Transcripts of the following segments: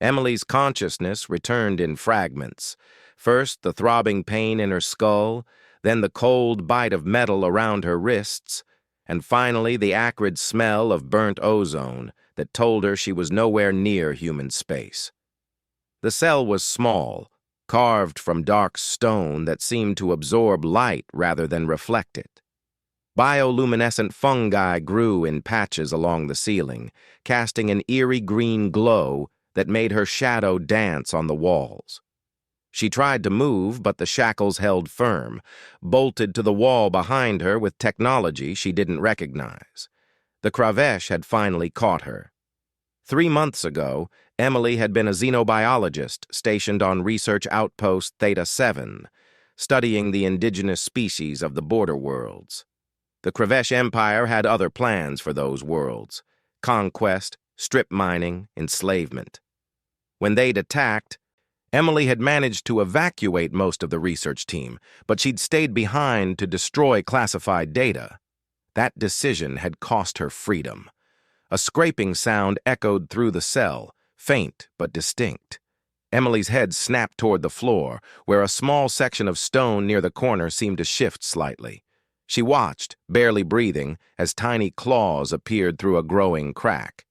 Emily's consciousness returned in fragments. First, the throbbing pain in her skull, then the cold bite of metal around her wrists, and finally the acrid smell of burnt ozone that told her she was nowhere near human space. The cell was small, carved from dark stone that seemed to absorb light rather than reflect it. Bioluminescent fungi grew in patches along the ceiling, casting an eerie green glow that made her shadow dance on the walls. She tried to move, but the shackles held firm, bolted to the wall behind her with technology she didn't recognize. The Kravesh had finally caught her. 3 months ago, Emily had been a xenobiologist stationed on Research Outpost Theta-7, studying the indigenous species of the border worlds. The Kravesh Empire had other plans for those worlds: conquest, strip mining, enslavement. When they'd attacked, Emily had managed to evacuate most of the research team, but she'd stayed behind to destroy classified data. That decision had cost her freedom. A scraping sound echoed through the cell, faint but distinct. Emily's head snapped toward the floor, where a small section of stone near the corner seemed to shift slightly. She watched, barely breathing, as tiny claws appeared through a growing crack.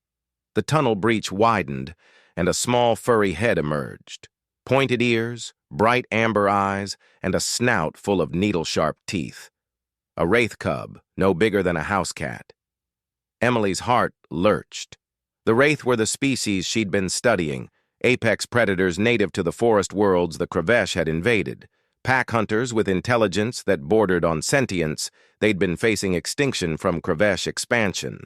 The tunnel breach widened, and a small furry head emerged. Pointed ears, bright amber eyes, and a snout full of needle-sharp teeth. A wraith cub, no bigger than a house cat. Emily's heart lurched. The wraith were the species she'd been studying, apex predators native to the forest worlds the Kravesh had invaded. Pack hunters with intelligence that bordered on sentience, they'd been facing extinction from Kravesh expansion.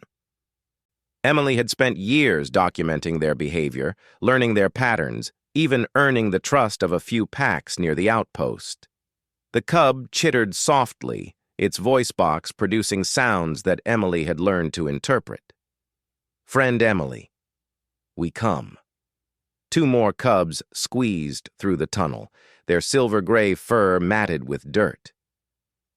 Emily had spent years documenting their behavior, learning their patterns, even earning the trust of a few packs near the outpost. The cub chittered softly, its voice box producing sounds that Emily had learned to interpret. "Friend Emily, we come." 2 more cubs squeezed through the tunnel, their silver-gray fur matted with dirt.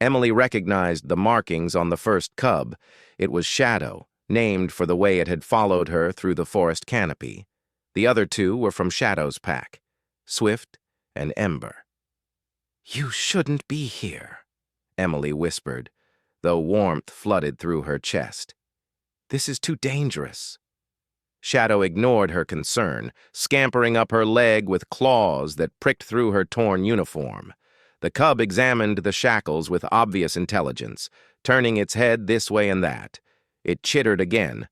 Emily recognized the markings on the first cub. It was Shadow, named for the way it had followed her through the forest canopy. The other 2 were from Shadow's pack, Swift and Ember. "You shouldn't be here," Emily whispered, though warmth flooded through her chest. "This is too dangerous." Shadow ignored her concern, scampering up her leg with claws that pricked through her torn uniform. The cub examined the shackles with obvious intelligence, turning its head this way and that. It chittered again,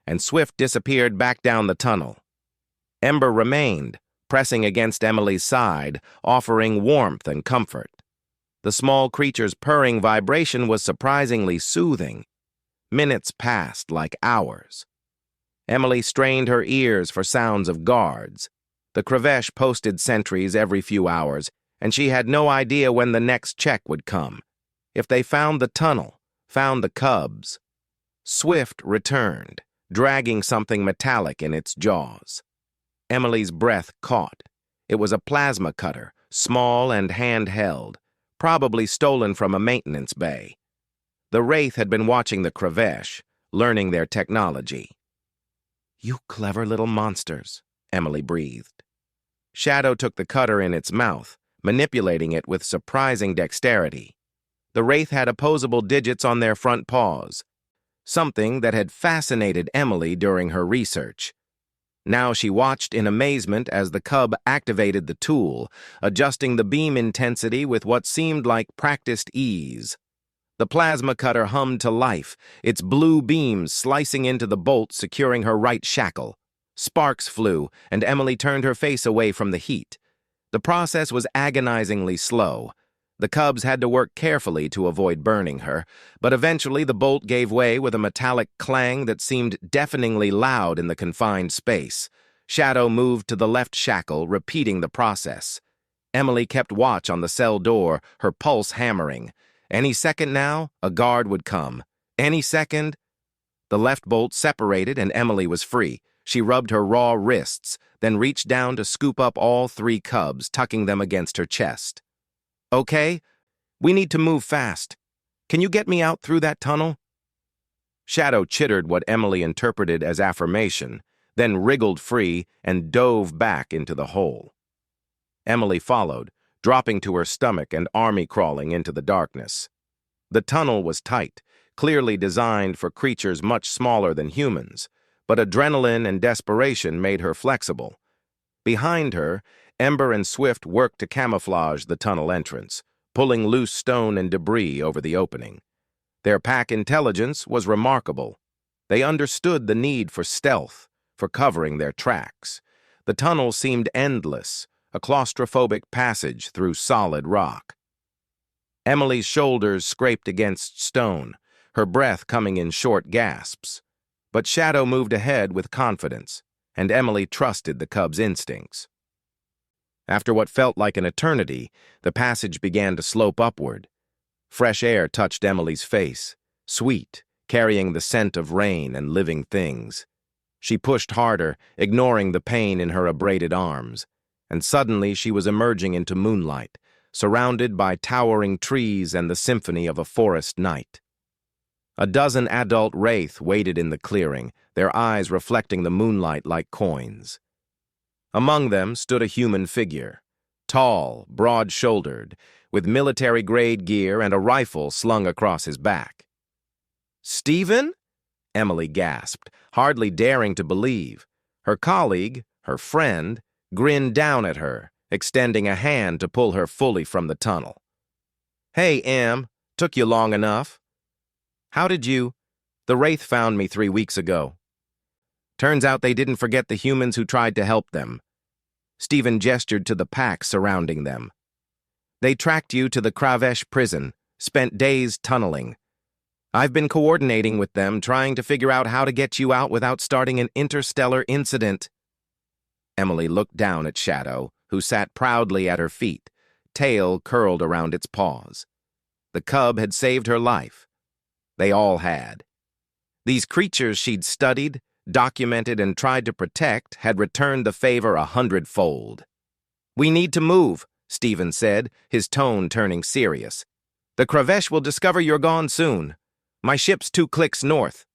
and Swift disappeared back down the tunnel. Ember remained, pressing against Emily's side, offering warmth and comfort. The small creature's purring vibration was surprisingly soothing. Minutes passed like hours. Emily strained her ears for sounds of guards. The Kravesh posted sentries every few hours, and she had no idea when the next check would come. If they found the tunnel, found the cubs. Swift returned, dragging something metallic in its jaws. Emily's breath caught. It was a plasma cutter, small and handheld, probably stolen from a maintenance bay. The wraith had been watching the Kravesh, learning their technology. "You clever little monsters," Emily breathed. Shadow took the cutter in its mouth, manipulating it with surprising dexterity. The wraith had opposable digits on their front paws, something that had fascinated Emily during her research. Now she watched in amazement as the cub activated the tool, adjusting the beam intensity with what seemed like practiced ease. The plasma cutter hummed to life, its blue beams slicing into the bolt securing her right shackle. Sparks flew, and Emily turned her face away from the heat. The process was agonizingly slow. The cubs had to work carefully to avoid burning her, but eventually the bolt gave way with a metallic clang that seemed deafeningly loud in the confined space. Shadow moved to the left shackle, repeating the process. Emily kept watch on the cell door, her pulse hammering. Any second now, a guard would come. Any second. The left bolt separated and Emily was free. She rubbed her raw wrists, then reached down to scoop up all 3 cubs, tucking them against her chest. "Okay, we need to move fast. Can you get me out through that tunnel?" Shadow chittered what Emily interpreted as affirmation, then wriggled free and dove back into the hole. Emily followed, dropping to her stomach and army crawling into the darkness. The tunnel was tight, clearly designed for creatures much smaller than humans, but adrenaline and desperation made her flexible. Behind her, Ember and Swift worked to camouflage the tunnel entrance, pulling loose stone and debris over the opening. Their pack intelligence was remarkable. They understood the need for stealth, for covering their tracks. The tunnel seemed endless, a claustrophobic passage through solid rock. Emily's shoulders scraped against stone, her breath coming in short gasps. But Shadow moved ahead with confidence, and Emily trusted the cub's instincts. After what felt like an eternity, the passage began to slope upward. Fresh air touched Emily's face, sweet, carrying the scent of rain and living things. She pushed harder, ignoring the pain in her abraded arms, and suddenly she was emerging into moonlight, surrounded by towering trees and the symphony of a forest night. A dozen adult wraith waited in the clearing, their eyes reflecting the moonlight like coins. Among them stood a human figure, tall, broad-shouldered, with military-grade gear and a rifle slung across his back. "Stephen?" Emily gasped, hardly daring to believe. Her colleague, her friend, grinned down at her, extending a hand to pull her fully from the tunnel. "Hey, Em, took you long enough. How did you? The Wraith found me 3 weeks ago. Turns out they didn't forget the humans who tried to help them." Stephen gestured to the pack surrounding them. "They tracked you to the Kravesh prison, spent days tunneling. I've been coordinating with them, trying to figure out how to get you out without starting an interstellar incident." Emily looked down at Shadow, who sat proudly at her feet, tail curled around its paws. The cub had saved her life. They all had. These creatures she'd studied, documented, and tried to protect had returned the favor 100-fold. "We need to move," Stephen said, his tone turning serious. "The Kravesh will discover you're gone soon. My ship's 2 clicks north."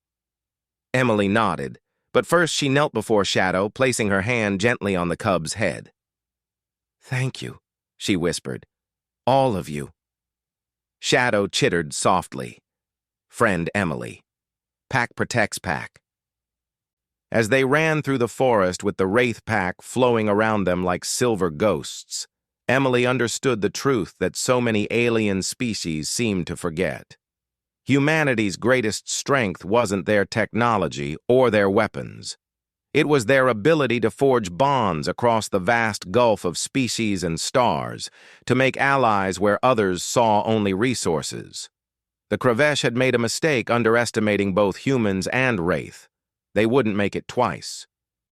Emily nodded, but first she knelt before Shadow, placing her hand gently on the cub's head. "Thank you," she whispered. "All of you." Shadow chittered softly. "Friend Emily. Pack protects pack." As they ran through the forest with the Wraith pack flowing around them like silver ghosts, Emily understood the truth that so many alien species seemed to forget. Humanity's greatest strength wasn't their technology or their weapons. It was their ability to forge bonds across the vast gulf of species and stars, to make allies where others saw only resources. The Kravesh had made a mistake underestimating both humans and Wraith. They wouldn't make it twice.